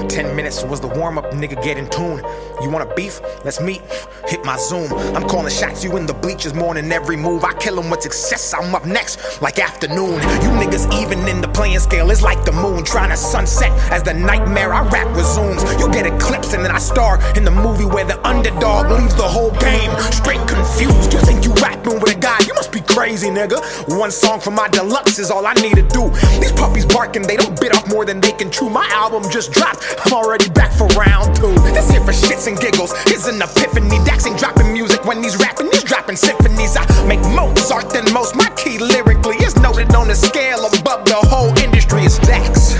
10 minutes was the warm-up, nigga, get in tune. You wanna beef? Let's meet. Hit my Zoom. I'm calling shots, you in the bleachers more than every move. I kill 'em with success, I'm up next, like afternoon. You niggas even in the playing scale, it's like the moon trying to sunset as the nightmare I rap resumes. You get eclipsed and then I star in the movie where the underdog leaves the whole game straight confused. You think you rapping with a guy? You must be crazy, nigga. One song from my deluxe is all I need to do. These puppies barking, they don't bit off more than they can chew. My album just dropped, I'm already back for round 2. This here for shits and giggles, it's an epiphany. Dax ain't dropping music when he's rapping, he's dropping symphonies. I make Mozart than most, my key lyrically is noted on the scale above the whole industry. It's Dax.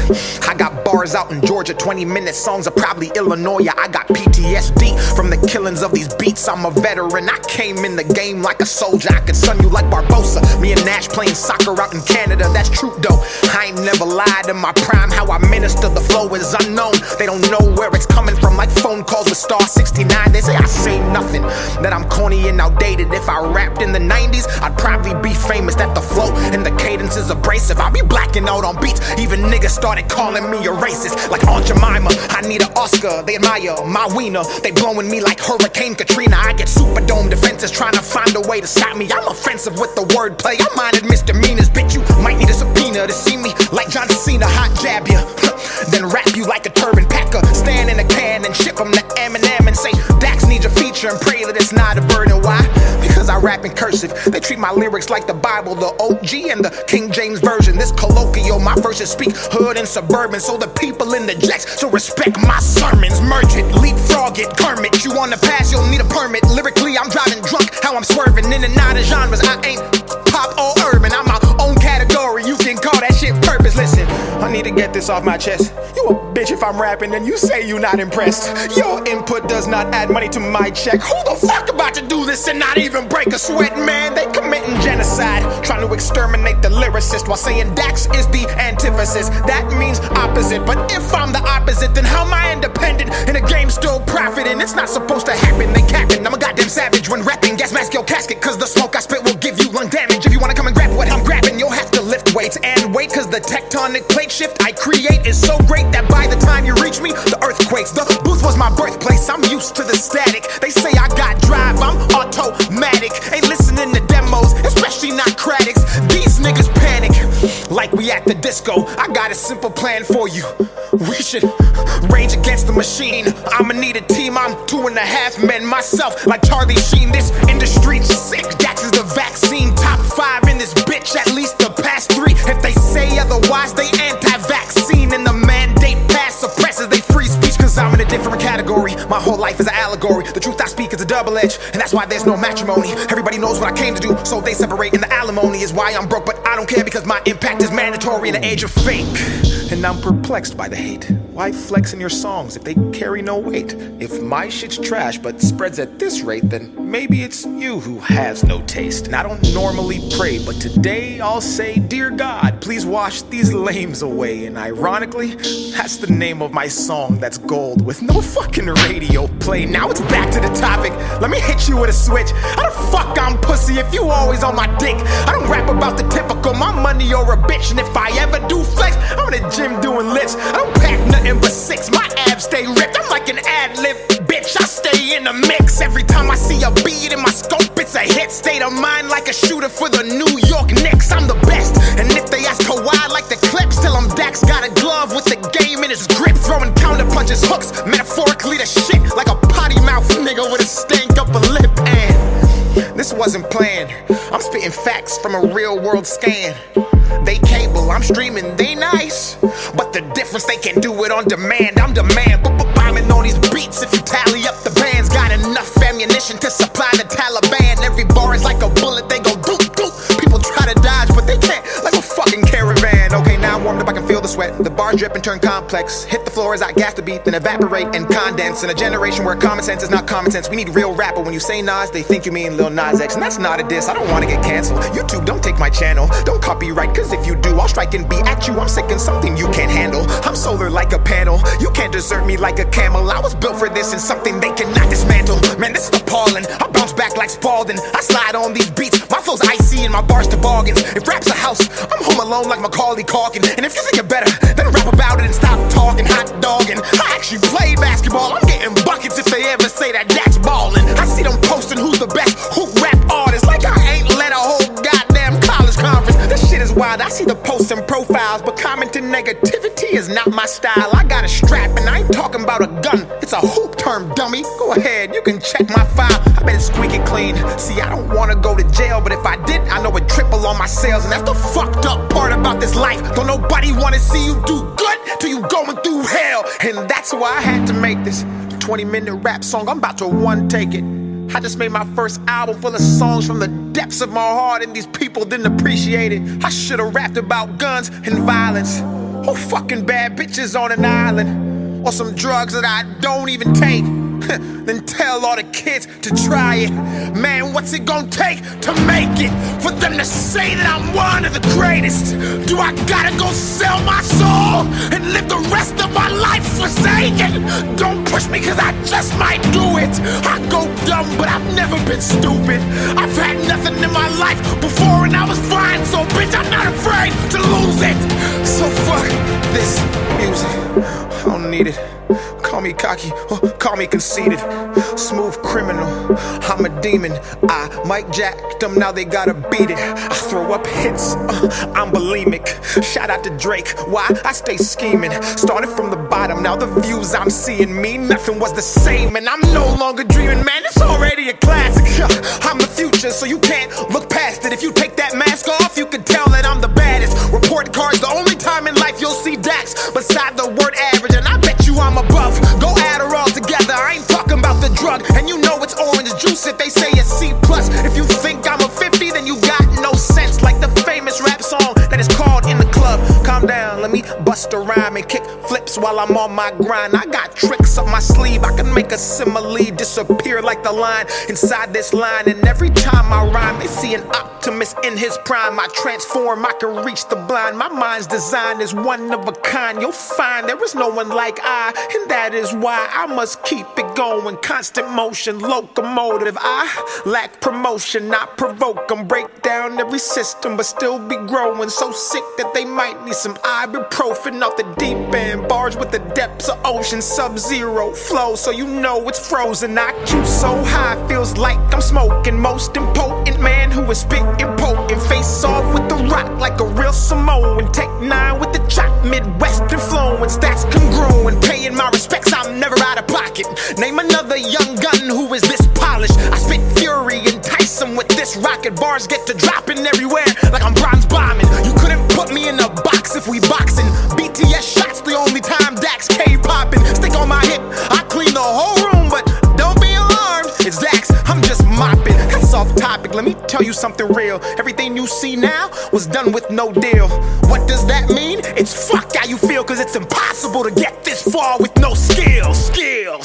I got bars out in Georgia, 20-minute songs are probably Illinois. Yeah, I got PTSD from the killings of these beats. I'm a veteran, I came in the game like a soldier. I could sun you like Barbosa. Me and Nash playing soccer out in Canada, that's true though. I ain't never lied in my prime, how I minister the flow is unknown. They don't know where it's coming from, like phone calls with Star 69. They say I say nothing, that I'm corny and outdated. If I rapped in the 90s, I'd probably be famous. That the flow and the cadence is abrasive. I be blacking out on beats, even niggas started calling me a racist. Like Aunt Jemima, I need an Oscar. They admire my wiener, they blowing me like Hurricane Katrina. I get Superdome defenses trying to find a way to stop me. I'm offensive with the wordplay, I minded misdemeanors. Bitch, you might need a subpoena to see me like John Cena. Hot jab you, then wrap you like a turban packer. Stand in a can and ship them to Eminem and say Dax needs a feature and pray that it's not a burden. Why? Because I rap in cursive. They treat my lyrics like the Bible, the OG and the King James Version. This colloquial, my verses speak hood and suburban, so the people in the jacks so respect my sermons. Merge it, leapfrog it, Kermit. You on the pass, you'll need a permit. Lyrically, I'm driving drunk, how I'm swerving in and out of genres. I ain't pop or urban, I'm my own category. You can call that shit purpose. Listen, I need to get this off my chest. You a bitch if I'm rapping and you say you not impressed. Your input does not add money to my check. Who the fuck about to do this and not even break a sweat, man? They committing genocide, trying to exterminate the lyricist while saying Dax is the antithesis. That means opposite, but if I'm the opposite, then how am I independent and the game still profiting? It's not supposed to happen, they capping. I'm a goddamn savage when rapping. Gas mask your casket, cause the smoke I spit will give you lung damage. If you wanna come and grab what I'm grabbing, you'll have to lift weights and wait, cause the tectonic plate shift I create is so great that by the time you reach me, the earth quakes. The booth was my birthplace, I'm used to the static. They say I got drive, I'm automatic. Ain't listening to demos, especially not critics. These niggas panic like we at the disco. I got a simple plan for you. We should rage against the machine. I'ma need a team, I'm 2.5 men myself, like Charlie Sheen. This industry's sick, Dax is the vaccine. Top 5 in this bitch, at least the past 3. If they say otherwise, they anti-vaccine. And the mandate pass suppresses they free speech, cause I'm in a different category. My whole life is an allegory. The truth I speak is a double edge, and that's why there's no matrimony. Everybody knows what I came to do, so they separate, and the alimony is why I'm broke. But I don't care, because my impact is mandatory in the age of fake. And I'm perplexed by the hate. Why flex in your songs if they carry no weight? If my shit's trash but spreads at this rate, then maybe it's you who has no taste. And I don't normally pray, but today I'll say, dear God, please wash these lames away. And ironically, that's the name of my song that's gold with no fucking radio play. Now it's back to the topic, let me hit you with a switch. How the fuck I'm pussy if you always on my dick? I don't rap about the typical, my money or a bitch. And if I ever do flex, I'm in the gym doing lifts. I don't pack nothing but 6, my abs stay ripped. I'm like an ad-lib bitch, I stay in the mix. Every time I see a beat in my scope, it's a hit. State of mind like a shooter for the New York Knicks. I'm the best, and if they ask Kawhi like the clips, tell him Dax got a glove with the game in his grip. Throwing counter punches, hooks, metaphorically the shit, like a potty mouth nigga with a stank up a lip. And this wasn't planned, I'm spitting facts from a real world scan. They cable, I'm streaming, they nice, but the difference, they can do it on demand. I'm demand, bombing on these beats. If you tally up the bands, got enough ammunition to supply the Taliban. Every bar is like a bullet, they go doop doop. People try to dodge, but they can't, like a fucking caravan. Okay, now I'm warmed up, I can feel the sweat. The bars drip and turn complex. Hit the floor as I gas the beat, then evaporate and condense. In a generation where common sense is not common sense, we need real rapper. When you say Nas, they think you mean Lil Nas X, and that's not a diss. I don't wanna get canceled. YouTube, don't take my channel, don't copyright, cause if you do, I'll strike and be at you. I'm sick and something you can't handle. I'm solar like a panel, you can't desert me like a camel. I was built for this and something they cannot dismantle. Man, this is appalling, I bounce back like Spalding. I slide on these beats, my flow's icy and my bars toboggans. If rap's a house, I'm home alone like Macaulay Culkin. And if you think you're better, then rap up about it and stop talking hot dogging. I actually play basketball. I'm getting buckets if they ever say that that's ballin'. I see them posting who's the best hoop rap artist, like I ain't led a whole goddamn college conference. This shit is wild. I see the posts and profiles, but commenting negativity is not my style. I got a strap and I ain't talking about a gun. It's a hoop term, dummy. Go ahead, you can check my file. I better squeak it clean. See, I don't wanna go to jail, but if I did, I know it'd triple on my sales. And that's the fucked up part about this life. Don't nobody wanna see you do good till you going through hell. And that's why I had to make this 20-minute rap song. I'm about to one take it. I just made my first album full of songs from the depths of my heart, and these people didn't appreciate it. I should've rapped about guns and violence, or fucking bad bitches on an island, or some drugs that I don't even take. Then tell all the kids to try it. Man, what's it gonna take to make it? For them to say that I'm one of the greatest? Do I gotta go sell my soul and live the rest of my life forsaken? Don't push me, cause I just might do it. I go dumb, but I've never been stupid. I've had nothing in my life before and I was fine, so bitch, I'm not afraid to lose it. So fuck this music, I don't need it. Call me cocky, call me conceited. Smooth criminal, I'm a demon. I Mike jacked them, now they gotta beat it. I throw up hits, I'm bulimic. Shout out to Drake, why? I stay scheming. Started from the bottom, now the views I'm seeing mean nothing was the same. And I'm no longer dreaming, man, it's already a classic. I'm the future, so you can't look past it. If you take that mask off, you can tell that I'm the baddest. Report cards, the only time in life you'll see Dax beside the word average, and I bet you I'm above. Go add her all together, I ain't talking about the drug. And you know it's orange juice if they say it's C+. If you think I'm a 50, then you got no sense. Like the famous rap song that is called In the Club. Calm down, let me bust a rhyme and kick flips while I'm on my grind. I got tricks up my sleeve, I can make a simile disappear like the line inside this line. And every time I rhyme, they see an optimist in his prime. I transform, I can reach the blind. My mind's design is one of a kind. You'll find there is no one like I, and that is why I must keep it going. Constant motion, locomotive. I lack promotion, not provoke them. Break down every system, but still be growing. So sick that they might need some ibuprofen off the deep end. Bars with the depths of ocean, sub-zero flow, so you know it's frozen. I IQ so high, feels like I'm smoking. Most impotent man who is spitting potent. Face off with the rock like a real Samoan. Take 9 with the chop, Midwest influence. That's congruent, paying my respects, I'm never out of pocket. Name another young gun who is this polished. I spit fury, entice them with this rocket. Bars get to dropping everywhere like I'm bronze bombing. You couldn't put me in a box if we boxing. BTS shots the only time Dax K popping. Stick on my hip, I clean the whole room, but don't be alarmed, it's Dax, I'm just mopping. That's off topic, let me tell you something real. Everything you see now was done with no deal. What does that mean? It's fuck how you feel, cause it's impossible to get this far with no skill. Skill.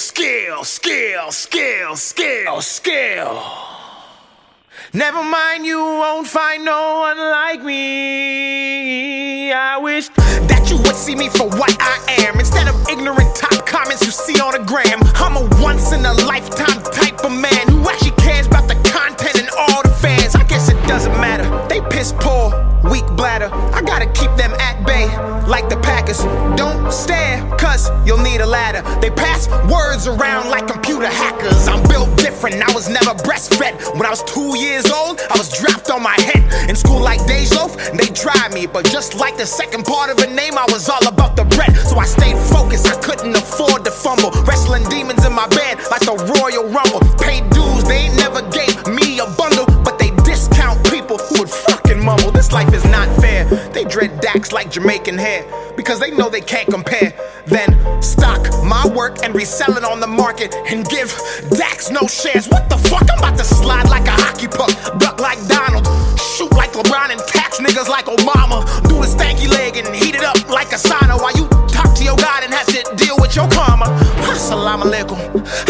Never mind, you won't find no one like me. I wish that you would see me for what I am, instead of ignorant top comments you see on the gram. I'm a once-in-a-lifetime type of man who actually cares about the content and all the fans. I guess it doesn't matter, they piss poor, weak bladder. I gotta keep them at bay, like the Packers. Don't stare, cause you'll need a ladder. They pass words around like computer hackers. I'm built different, I was never breastfed. When I was 2 years old, I was dropped on my head. In school like Dej Loaf, they tried me, but just like the second part of a name, I was all about the bread. So I stayed focused, I couldn't afford to fumble. Wrestling demons in my bed like the Royal Rumble. Paid dues, they ain't never gave me a bundle, but they discount people who would fucking mumble. This life is not fair. They dread Dax like Jamaican hair, because they know they can't compare. Then stock my work and resell it on the market and give Dax no shares. What the fuck? I'm about to slide like a hockey puck, duck like Donald, shoot like LeBron and catch niggas like Obama. Do a stanky leg and heat it up like a sauna while you talk to your God and have to deal with your karma. Assalamu alaikum,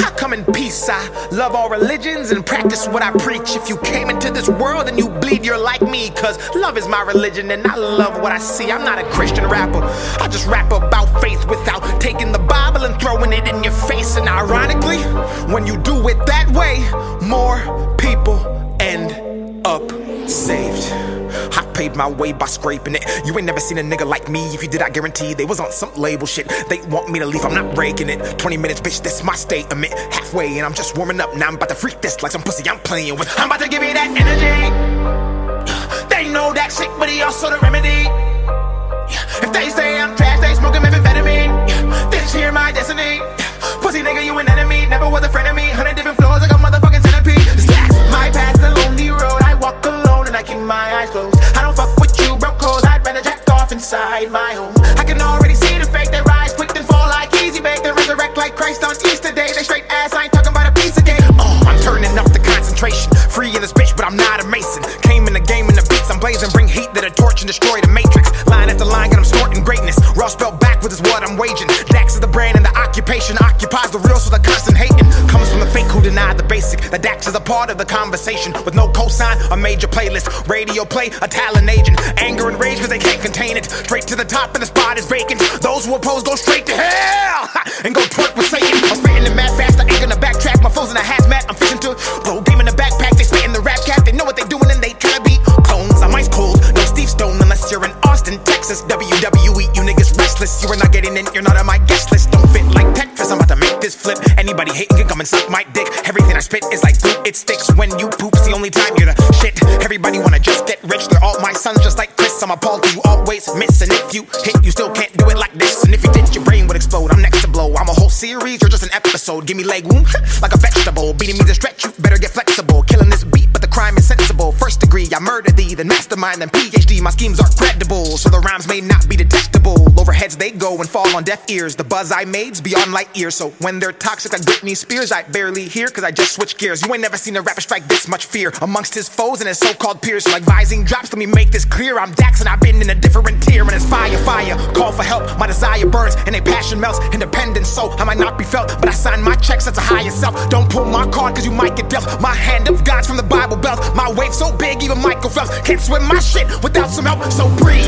I come in peace. I love all religions and practice what I preach. If you came into this world and you bleed, you're like me, cause love is my religion and I love what I see. I'm not a Christian rapper, I just rap about faith without taking the Bible and throwing it in your face. And ironically, when you do it that way, more people end up saved. I paved my way by scraping it. You ain't never seen a nigga like me. If you did, I guarantee they was on some label shit. They want me to leave, I'm not breaking it. 20 minutes, bitch, this my statement. Halfway, and I'm just warming up. Now I'm about to freak this like some pussy I'm playing with. I'm about to give you that energy. They know that shit, but he also the remedy. If they say I'm trash, they smoking methamphetamine. This here my destiny. Pussy nigga, you an enemy. Never was a friend of me. 100 different floors like a motherfucking centipede. Stacks, my path's the lonely road. I walk alone and I keep my eyes closed. I don't fuck with you, broke hoes. I'd rather jack off inside my home. I can already see the fake. They rise quick then fall like easy bake. They resurrect like Christ on Easter Day. They straight ass, I ain't talking about a piece of cake. I'm turning up the concentration. Free in this bitch, but I'm not a mason. Came in the game in the beats I'm blazing. Bring heat to the torch and destroy the matrix. Line after line, got them snorting greatness. Raw spelled backwards is what I'm waging. Dax is the brand and the occupation. Occupies the real, so the constant hating comes from the fake who deny the basic. The Dax is a part of the conversation. With no cosign, a major playlist. Radio play, a talent agent. Anger and rage, cause they can't contain it. Straight to the top and the spot is vacant. Those who oppose go straight to hell and go twerk with Satan. I'm spitting the mad fast, I ain't gonna backtrack. My foes in a hazmat, I'm fishing to blow game in the backpack. They spit in the rap cap, they know what they doing and they tryna be clones. I'm ice cold, no Steve Stone unless you're in Austin, Texas. WWE, you niggas restless. You are not getting in, you're not on my guest list. Don't fit like Tetris, I'm about to make this flip. Anybody hating can come and suck my dick. Everything I spit is like glue, it sticks. When you poop's the only time you're the shit. Everybody wanna just get rich, they're all my sons just like Chris. I'm appalled you always miss, and if you hit, you still can't do it like this. And if you did, your brain would explode. I'm next to blow. I'm a whole series, you're just an episode. Give me leg wound like a vegetable. Beating me to stretch, you better get flexible. Killing this beat, but the crime is sensible. First degree, I murder thee, then mastermind, then PhD. My schemes are credible, so the rhymes may not be detectable. Overheads they go and fall on deaf ears. The buzz I made's beyond light years. So when they're toxic like Britney Spears, I barely hear, cause I just switch gears. You ain't never seen a rapper strike this much fear amongst his foes and his so-called peers. So like vising drops, let me make this clear. I'm Dax and I've been in a different tier. And it's fire, fire, call for help. My desire burns and a passion melts. Independence, so I might not be felt, but I sign my checks, that's a higher self. Don't pull my card cause you might get dealt. My hand of God's from the Bible belt. My wave so big, even Michael Phelps can't swim my shit without some help. So breathe.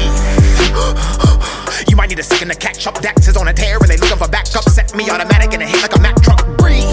You might need a second to catch up. Dax is on a tear and they looking for backup. Set me automatic and it hit like a Mack truck. Breathe.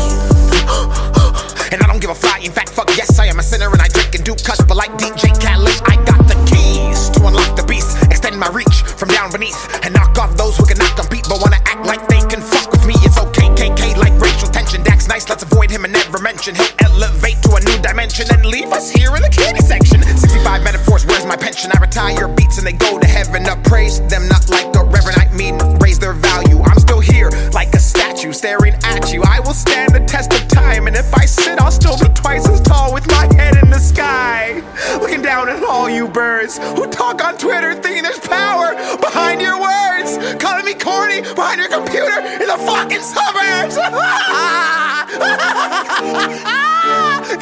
And I don't give a fly. In fact, fuck yes, I am a sinner and I drink and do cuss. But like DJ Khaled, I got the keys to unlock the beast. Extend my reach from down beneath and knock off those who cannot compete but wanna act like they can fuck with me. It's okay, KK, like racial tension. Dax nice, let's avoid him and never mention. He'll elevate to a new dimension and leave us here in the kitty section. 65 metaphors, where's my pension? I retire beats and they go to heaven. Appraise them not like a reverend, I mean raise their value. I'm still here like a statue staring at you. I will stand the test of time, and if I sit I'll still be twice as tall with my head in the sky, looking down at all you birds who talk on Twitter thinking there's power behind your words, calling me corny behind your computer in the fucking suburbs.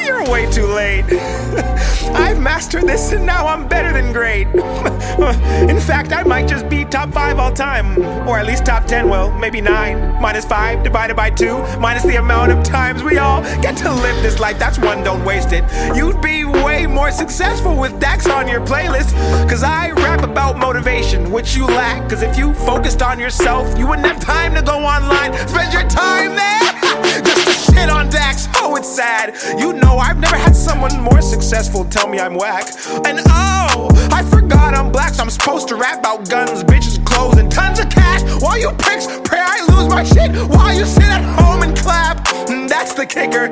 You're way too late. I've mastered this and now I'm better than great. In fact, I might just be top 5 all time, or at least top 10, well, maybe 9. Minus 5 divided by 2, minus the amount of times we all get to live this life. That's one, don't waste it. You'd be way more successful with Dax on your playlist, cause I rap about motivation, which you lack. Cause if you focused on yourself, you wouldn't have time to go online, spend your time there just to shit on Dax. Oh, it's sad. You know I've never had someone more successful tell me I'm whack. And oh, I forgot I'm black, so I'm supposed to rap about guns, bitches, clothes, and tons of cash. While you pricks pray I lose my shit, while you sit at home and clap. That's the kicker.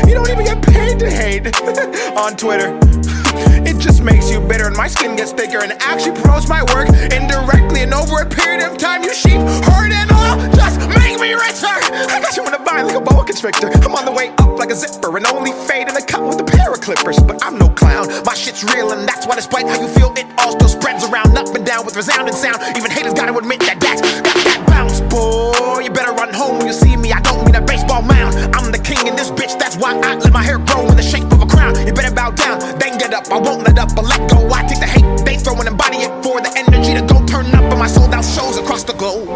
You don't even get paid to hate on Twitter. It just makes you bitter and my skin gets thicker and actually promotes my work indirectly. And over a period of time, you sheep herd and all just make me richer. I got you in a bind like a boa constrictor. I'm on the way up like a zipper and only fade in the cut with a pair of clippers. But I'm no clown, my shit's real and that's why despite how you feel, it all still spreads around up and down with resounding sound. Even haters gotta admit that Dax got that bounce, boy. You better run home when you see me, I don't mean a baseball mound. I'm the king in this bitch, that's why I let my hair grow in the shape of a crown. You better bow down, then get up, I won't let up or let go. I take the hate they throw and embody it for the energy to go turn up on my sold out shows across the globe.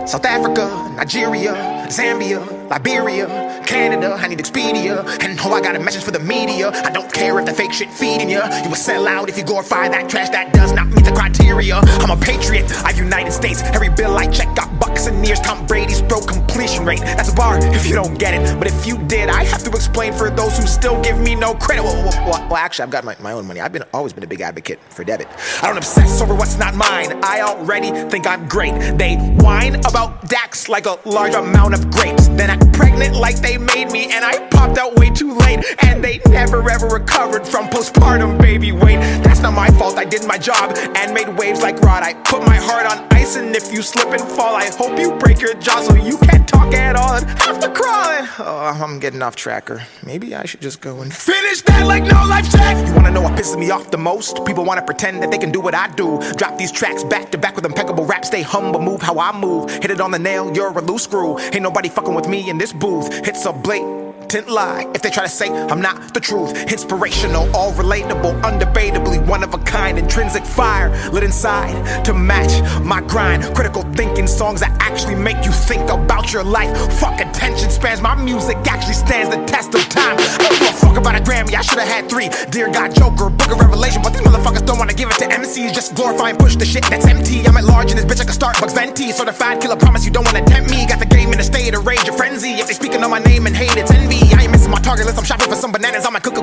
South Africa, Nigeria, Zambia, Liberia, Canada, I need Expedia. And oh, I got a message for the media. I don't care if the fake shit feeding you. You will sell out if you glorify that trash that does not meet the criteria. I'm a patriot, I've United States. Every bill I check got buck Buccaneers, Tom Brady's throw completion rate. That's a bar if you don't get it. But if you did, I have to explain for those who still give me no credit. Well, actually, I've got my own money. I've always been a big advocate for debit. I don't obsess over what's not mine. I already think I'm great. They whine about Dax like a large amount of grapes. Then act pregnant like they made me, and I popped out way too late. And they never ever recovered from postpartum baby weight. That's not my fault. I did my job and made waves like Rod. I put my heart on ice, and if you slip and fall, I hope you break your jaw so you can't talk at all and have to crawl. Oh, I'm getting off track, or maybe I should just go and finish that like no life check. You wanna know what pisses me off the most? People wanna pretend that they can do what I do. Drop these tracks back to back with impeccable rap. Stay humble, move how I move. Hit it on the nail, you're a loose screw. Ain't nobody fucking with me in this booth. It's a blatant lie if they try to say I'm not the truth. Inspirational, all relatable, undebatably one of a kind. Intrinsic fire lit inside to match my grind. Critical thinking songs that actually make you think about your life. Fuck attention spans, my music actually stands the test of time. I don't give a fuck about a Grammy, I should've had 3. Dear God, Joker, Book of Revelation. But these motherfuckers don't wanna give it to MCs. Just glorify and push the shit that's empty. I'm at large in this bitch like a Starbucks venti. Certified killer, promise you don't wanna tempt me. Got the game in a state of rage and frenzy. If they speaking on my name and hate, it's envy. I ain't missing my target list, I'm shopping for some bananas. I'm a cook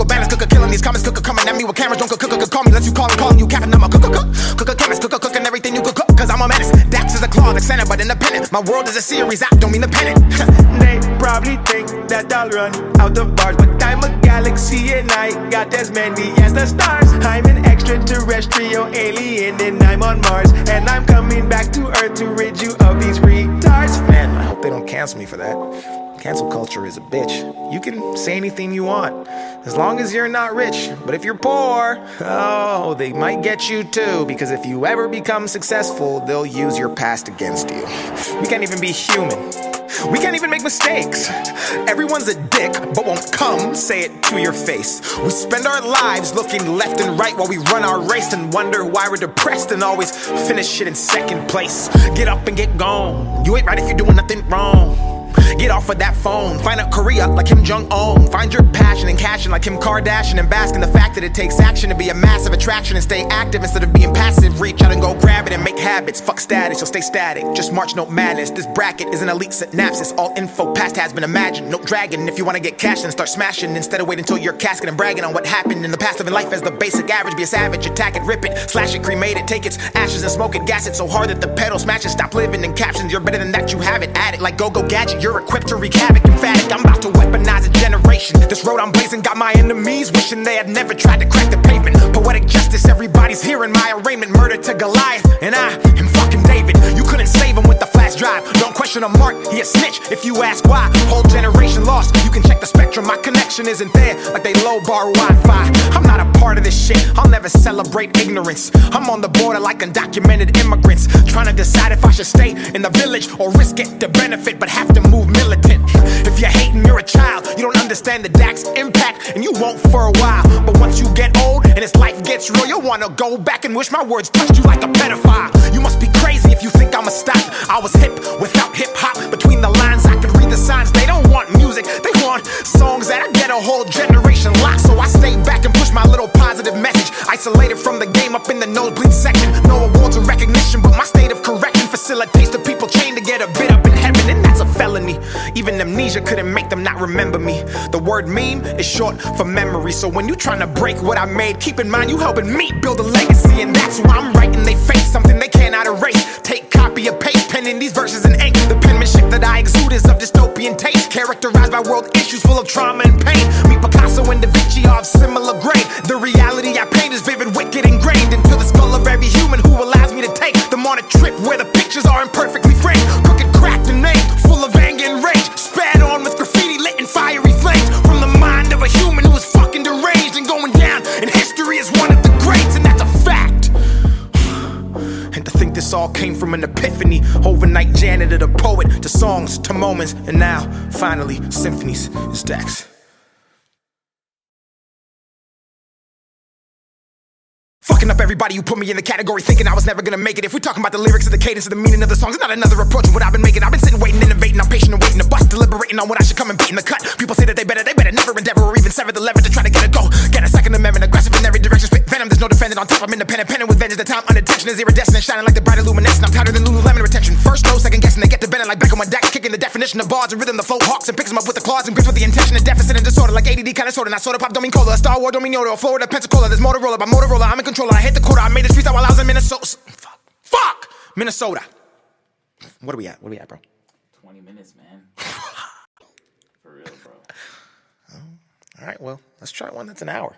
bananas, killing these comments, coming at me with cameras. Don't call me unless you calling you capping. I'm a chemist, cooking everything you cook, cause I'm a menace. Dax is a claw, like Santa, but independent. My world is a series, I don't mean the pennant. They probably think that I'll run out of bars, but I'm a galaxy and I got as many as the stars. I'm an extraterrestrial alien and I'm on Mars, and I'm coming back to Earth to rid you of these retards. Man, I hope they don't cancel me for that. Cancel culture is a bitch. You can say anything you want, as long as you're not rich. But if you're poor, oh, they might get you too. Because if you ever become successful, they'll use your past against you. We can't even be human. We can't even make mistakes. Everyone's a dick, but won't come say it to your face. We spend our lives looking left and right while we run our race, and wonder why we're depressed and always finish shit in second place. Get up and get gone. You ain't right if you're doing nothing wrong. Get off of that phone, find out Korea like Kim Jong-un. Find your passion and cash in like Kim Kardashian, and bask in the fact that it takes action to be a massive attraction and stay active instead of being passive. Reach out and go grab it and make habits. Fuck status, you'll stay static. Just march, no madness. This bracket is an elite synapses. All info past has been imagined. No dragon. If you wanna get cash, then start smashing instead of waiting until you're casket and bragging on what happened in the past. Living life as the basic average. Be a savage, attack it, rip it, slash it, cremate it, take its ashes and smoke it, gas it so hard that the pedal smashes. Stop living in captions. You're better than that. You have it. Add it like go gadget. You're equipped to wreak havoc. Emphatic, I'm about to weaponize a generation. This road I'm blazing got my enemies wishing they had never tried to crack the pavement. Poetic justice, everybody's hearing my arraignment. Murder to Goliath, and I am fucking David. You couldn't save him with the flash drive. Don't question a mark, he a snitch if you ask why. Whole generation lost, you can check the spectrum. My connection isn't there like they low bar Wi-Fi. I'm not a part of this shit, I'll never celebrate ignorance. I'm on the border like undocumented immigrants, trying to decide if I should stay in the village or risk it to benefit, but have to move militant. If you're hating, you're a child. You don't understand the Dax impact, and you won't for a while. But once you get old and this life gets real, you'll wanna go back and wish my words touched you like a pedophile. You must be crazy if you think I'ma stop. I was hip without hip-hop. Between the lines, I could read the signs. They don't want music, they want songs that'll get a whole generation locked. So I stay back and push my little positive message. Isolated from the game up in the nosebleed section. No awards or recognition, but my state of correction facilitates the people chained to get a bit up in heaven, and that's a felony. Even amnesia couldn't make them not remember me. The word meme is short for memory. So when you trying to break what I made, keep in mind you helping me build a legacy. And that's why I'm writing they face something they cannot erase. Take copy or paste, penning these verses in ink. The penmanship that I exude is of dystopian taste, characterized by world issues full of trauma and pain. Meet Picasso and Da Vinci are of similar grade. The reality I paint is vivid, wicked, ingrained into the skull of every human who allows me to take them on a trip where the pictures are imperfectly framed. Crooked, cracked, and named, full of anger and rage. Spat on with graffiti lit in fiery flames. From the mind of a human who is fucking deranged and going down in history as one of the greats, and that's a fact. And to think this all came from an epiphany. Overnight janitor to poet, to songs, to moments, and now, finally, symphonies is Dax. Fuck Fucking up everybody who put me in the category, thinking I was never gonna make it. If we're talking about the lyrics of the cadence of the meaning of the songs, it's not another approach of what I've been making. I've been sitting, waiting, innovating. I'm patient and waiting to bust, deliberating on when I should come and beat in the cut. People say that they better never endeavor or even sever the lever to try to get a go. Get a second amendment, aggressive in every direction, spit venom. There's no defending on top. I'm independent, penning with vengeance. The time unintentional is iridescent, shining like the bright illuminescent. I'm tighter than Lululemon retention. First, no, second guessing. They get to bending like Beckham on decks, kicking the definition of bars and rhythm. The flow hawks and picks them up with the claws and grips with the intention of deficit and disorder, like ADD kind of sorta. Not soda pop, don't mean cola. A Star Wars, don't mean Yoda. A Florida, Pensacola. There's Motorola, by Motorola. I'm in control. I hit the quota. I made this freestyle while I was in Minnesota. Fuck! Minnesota. What are we at? What are we at, bro? 20 minutes, man. For real, bro. All right, well, let's try one that's an hour.